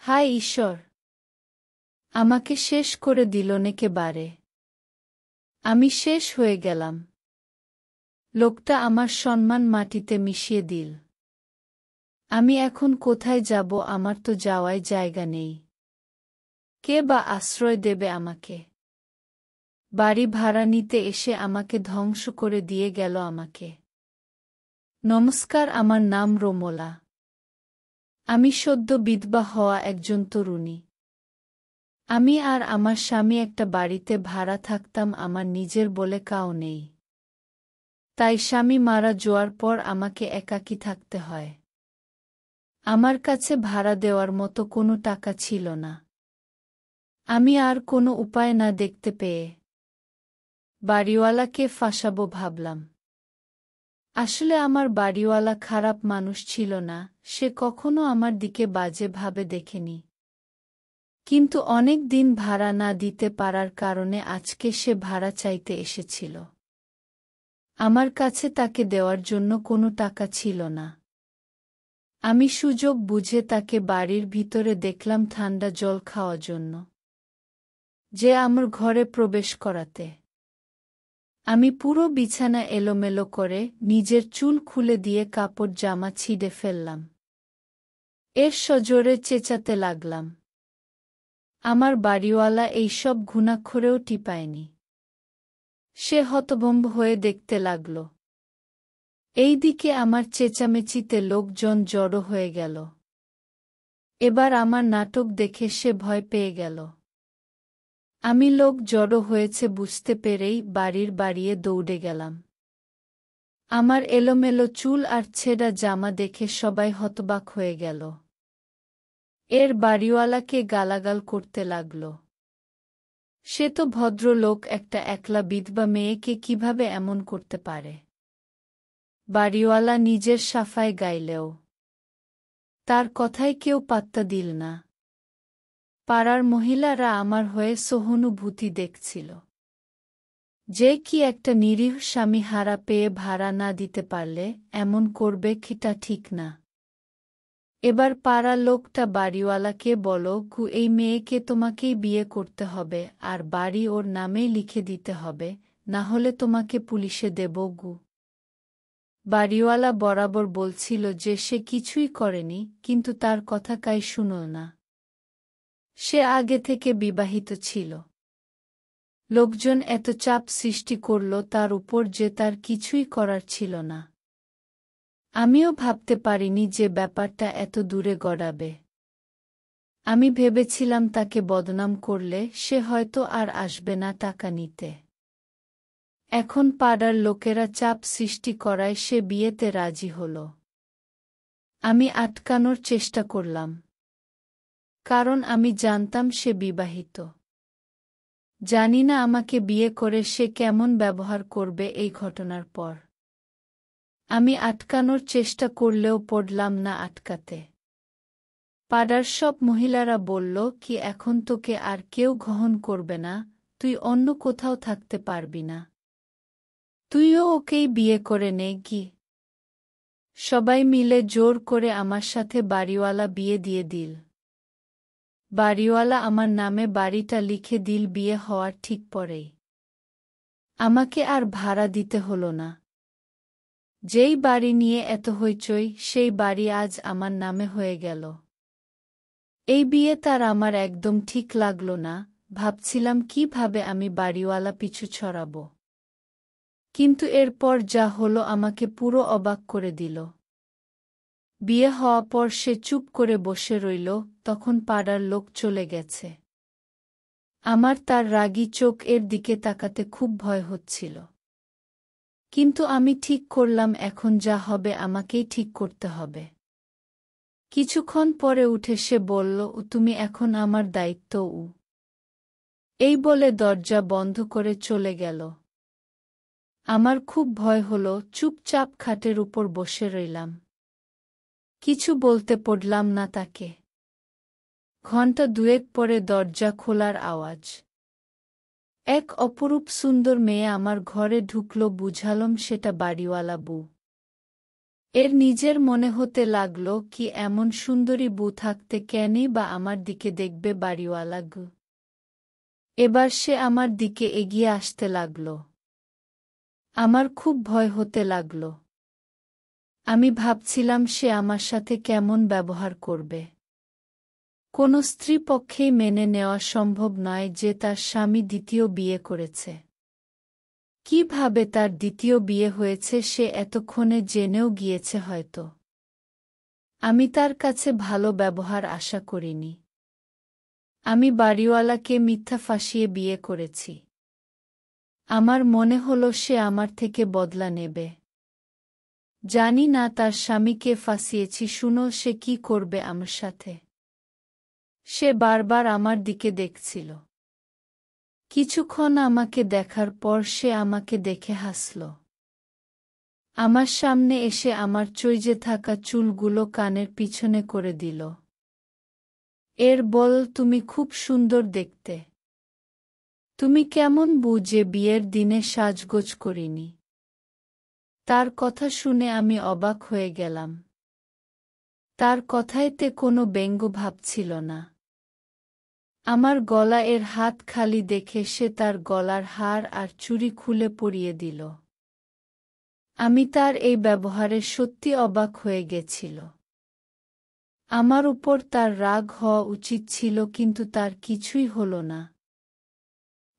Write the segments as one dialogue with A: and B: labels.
A: হায় ঈশ্বর, আমাকে শেষ করে দিল একেবারে। আমি শেষ হয়ে গেলাম। লোকটা আমার সম্মান মাটিতে মিশিয়ে দিল। আমি এখন কোথায় যাব? আমার তো যাওয়ার জায়গা নেই। কে বা আশ্রয় দেবে আমাকে? বাড়ি ভাড়া নিতে এসে আমাকে ধ্বংস করে দিয়ে গেল আমাকে। নমস্কার, আমার নাম রোমলা। আমি সদ্য বিধবা হওয়া একজন তরুণী। আমি আর আমার স্বামী একটা বাড়িতে ভাড়া থাকতাম। আমার নিজের বলে কাউ নেই। তাই স্বামী মারা যাওয়ার পর আমাকে একাকী থাকতে হয়। আমার কাছে ভাড়া দেওয়ার মতো কোনো টাকা ছিল না। আমি আর কোনো উপায় না দেখতে পেয়ে বাড়িওয়ালাকে ফাঁসাবো ভাবলাম। আসলে আমার বাড়িওয়ালা খারাপ মানুষ ছিল না, সে কখনো আমার দিকে বাজে ভাবে দেখেনি। কিন্তু অনেক দিন ভাড়া না দিতে পারার কারণে আজকে সে ভাড়া চাইতে এসেছিল। আমার কাছে তাকে দেওয়ার জন্য কোনো টাকা ছিল না। আমি সুযোগ বুঝে তাকে বাড়ির ভিতরে দেখলাম ঠান্ডা জল খাওয়ার জন্য, যে আমার ঘরে প্রবেশ করাতে। আমি পুরো বিছানা এলোমেলো করে নিজের চুল খুলে দিয়ে কাপড় জামা ছিঁড়ে ফেললাম। এর সজোরে চেঁচাতে লাগলাম। আমার বাড়িওয়ালা এইসব ঘুণাক্ষরেও টিপায়নি। সে হতভম্ব হয়ে দেখতে লাগল। এইদিকে আমার চেঁচামেচিতে লোকজন জড়ো হয়ে গেল। এবার আমার নাটক দেখে সে ভয় পেয়ে গেল। আমি লোক জড়ো হয়েছে বুঝতে পেরেই বাড়ির বাড়িয়ে দৌড়ে গেলাম। আমার এলোমেলো চুল আর ছেঁড়া জামা দেখে সবাই হতবাক হয়ে গেল। এর বাড়িওয়ালাকে গালাগাল করতে লাগল। সে তো ভদ্রলোক, একটা একলা বিধবা মেয়েকে কিভাবে এমন করতে পারে? বাড়িওয়ালা নিজের সাফাই গাইলেও তার কথায় কেউ পাত্তা দিল না। পাড়ার মহিলারা আমার হয়ে সহানুভূতি দেখছিল। যে কি একটা নিরীহ স্বামী হারা পেয়ে ভাড়া না দিতে পারলে এমন করবে সেটা ঠিক না। এবার পাড়ার লোকটা বাড়িওয়ালাকে বলো, এই মেয়েকে তোমাকেই বিয়ে করতে হবে আর বাড়ি ওর নামেই লিখে দিতে হবে, না হলে তোমাকে পুলিশে দেব গু। বাড়িওয়ালা বরাবর বলছিল যে সে কিছুই করেনি, কিন্তু তার কথা কাই শুনল না। সে আগে থেকে বিবাহিত ছিল। লোকজন এত চাপ সৃষ্টি করল তার উপর যে তার কিছুই করার ছিল না। আমিও ভাবতে পারিনি যে ব্যাপারটা এত দূরে গড়াবে। আমি ভেবেছিলাম তাকে বদনাম করলে সে হয়তো আর আসবে না টাকা নিতে। এখন পাড়ার লোকেরা চাপ সৃষ্টি করায় সে বিয়েতে রাজি হল। আমি আটকানোর চেষ্টা করলাম, কারণ আমি জানতাম সে বিবাহিত। জানি না আমাকে বিয়ে করে সে কেমন ব্যবহার করবে এই ঘটনার পর। আমি আটকানোর চেষ্টা করলেও পড়লাম না আটকাতে। পাড়ার সব মহিলারা বলল, কি এখন তোকে আর কেউ গ্রহণ করবে না, তুই অন্য কোথাও থাকতে পারবি না, তুইও ওকেই বিয়ে করে নে কি। সবাই মিলে জোর করে আমার সাথে বাড়িওয়ালা বিয়ে দিয়ে দিল। বাড়িওয়ালা আমার নামে বাড়িটা লিখে দিল বিয়ে হওয়ার ঠিক পরেই। আমাকে আর ভাড়া দিতে হলো না। যেই বাড়ি নিয়ে এত হইচই সেই বাড়ি আজ আমার নামে হয়ে গেল। এই বিয়ে তার আমার একদম ঠিক লাগল না। ভাবছিলাম কিভাবে আমি বাড়িওয়ালা পিছু ছড়াব। কিন্তু এরপর যা হলো আমাকে পুরো অবাক করে দিল। বিয়ে হওয়া পর সে চুপ করে বসে রইল, তখন পাড়ার লোক চলে গেছে। আমার তার রাগী চোখ এর দিকে তাকাতে খুব ভয় হচ্ছিল। কিন্তু আমি ঠিক করলাম এখন যা হবে আমাকেই ঠিক করতে হবে। কিছুক্ষণ পরে উঠে সে বলল, তুমি এখন আমার দায়িত্ব। এই বলে দরজা বন্ধ করে চলে গেল। আমার খুব ভয় হলো, চুপচাপ খাটের উপর বসে রইলাম। কিছু বলতে পড়লাম না তাকে। ঘণ্টা দুয়েক পরে দরজা খোলার আওয়াজ। এক অপরূপ সুন্দর মেয়ে আমার ঘরে ঢুকল। বুঝালাম সেটা বাড়িওয়ালা বউ। এর নিজের মনে হতে লাগল কি এমন সুন্দরী বউ থাকতে কেনই বা আমার দিকে দেখবে বাড়িওয়ালা গু। এবার সে আমার দিকে এগিয়ে আসতে লাগল। আমার খুব ভয় হতে লাগল। আমি ভাবছিলাম সে আমার সাথে কেমন ব্যবহার করবে। কোনো স্ত্রী পক্ষেই মেনে নেওয়া সম্ভব নয় যে তার স্বামী দ্বিতীয় বিয়ে করেছে। কিভাবে তার দ্বিতীয় বিয়ে হয়েছে সে এতক্ষণে জেনেও গিয়েছে হয়তো। আমি তার কাছে ভালো ব্যবহার আশা করিনি। আমি বাড়িওয়ালাকে মিথ্যা ফাঁসিয়ে বিয়ে করেছি। আমার মনে হলো সে আমার থেকে বদলা নেবে। জানি না তার স্বামীকে ফাঁসিয়েছি শুনো সে কি করবে আমার সাথে। সে বারবার আমার দিকে দেখছিল। কিছুক্ষণ আমাকে দেখার পর সে আমাকে দেখে হাসল। আমার সামনে এসে আমার চইজে থাকা চুলগুলো কানের পিছনে করে দিল। এর বল তুমি খুব সুন্দর দেখতে। তুমি কেমন বউ যে বিয়ের দিনে সাজগোজ করিনি। তার কথা শুনে আমি অবাক হয়ে গেলাম। তার কথায়তে কোনো ব্যঙ্গ ভাব ছিল না। আমার গলা এর হাত খালি দেখে সে তার গলার হার আর চুড়ি খুলে পরিয়ে দিল। আমি তার এই ব্যবহারে সত্যি অবাক হয়ে গেছিল। আমার উপর তার রাগ হওয়া উচিত ছিল কিন্তু তার কিছুই হল না।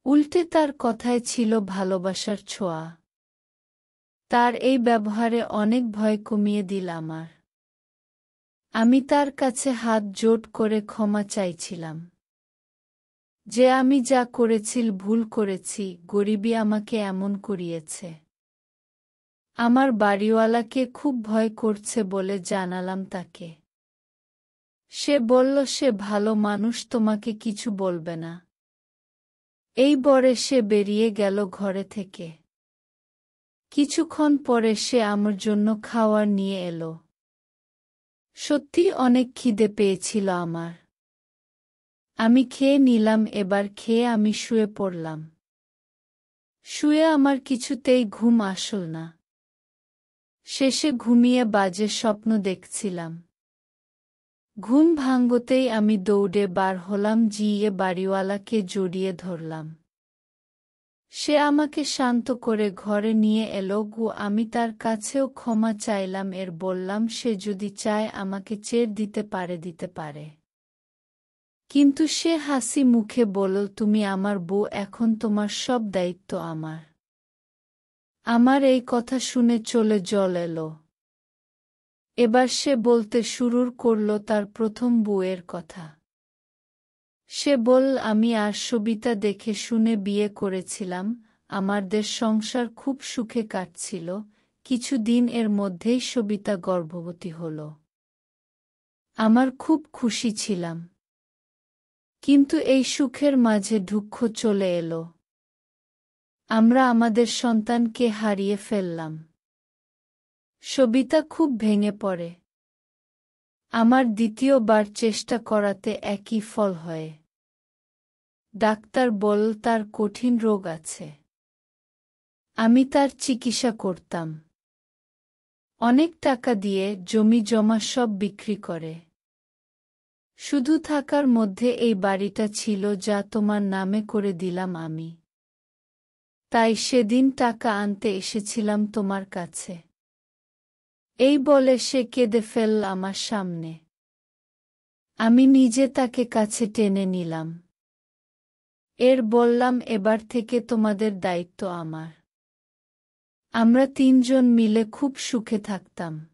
A: উল্টে তার কথায় ছিল ভালোবাসার ছোঁয়া। তার এই ব্যবহারে অনেক ভয় কমিয়ে দিল আমার। আমি তার কাছে হাত জোট করে ক্ষমা চাইছিলাম। যে আমি যা করেছিল ভুল করেছি, গরিবী আমাকে এমন করিয়েছে। আমার বাড়িওয়ালাকে খুব ভয় করছে বলে জানালাম তাকে। সে বলল সে ভালো মানুষ তোমাকে কিছু বলবে না। এই বরে সে বেরিয়ে গেল ঘরে থেকে। কিছুক্ষণ পরে সে আমার জন্য খাওয়ার নিয়ে এলো। সত্যি অনেক খিদে পেয়েছিল আমার। আমি খেয়ে নিলাম। এবার খেয়ে আমি শুয়ে পড়লাম। শুয়ে আমার কিছুতেই ঘুম আসল না। শেষে ঘুমিয়ে বাজে স্বপ্ন দেখছিলাম। ঘুম ভাঙতেই আমি দৌড়ে বার হলাম, গিয়ে বাড়িওয়ালাকে জড়িয়ে ধরলাম। সে আমাকে শান্ত করে ঘরে নিয়ে এলো গো। আমি তার কাছেও ক্ষমা চাইলাম। এর বললাম সে যদি চায় আমাকে ছেড়ে দিতে পারে। কিন্তু সে হাসি মুখে বলল তুমি আমার বউ, এখন তোমার সব দায়িত্ব আমার। আমার এই কথা শুনে চলে জল এলো। এবার সে বলতে শুরু করল তার প্রথম বউয়ের কথা। সে বলল আমি আর সবিতা দেখে শুনে বিয়ে করেছিলাম। আমাদের সংসার খুব সুখে কাটছিল। কিছুদিন এর মধ্যেই সবিতা গর্ভবতী হল। আমার খুব খুশি ছিলাম। কিন্তু এই সুখের মাঝে দুঃখ চলে এলো। আমরা আমাদের সন্তানকে হারিয়ে ফেললাম। সবিতা খুব ভেঙে পড়ে। আমার দ্বিতীয়বার চেষ্টা করাতে একই ফল হয়। ডাক্তার বলল তার কঠিন রোগ আছে। আমি তার চিকিৎসা করতাম। অনেক টাকা দিয়ে জমি জমা সব বিক্রি করে। শুধু থাকার মধ্যে এই বাড়িটা ছিল যা তোমার নামে করে দিলাম আমি। তাই সেদিন টাকা আনতে এসেছিলাম তোমার কাছে। এই বলে সে কেঁদে ফেলল আমার সামনে। আমি নিজে তাকে কাছে টেনে নিলাম। এর বললাম এবার থেকে তোমাদের দায়িত্ব আমার। আমরা তিনজন মিলে খুব সুখে থাকতাম।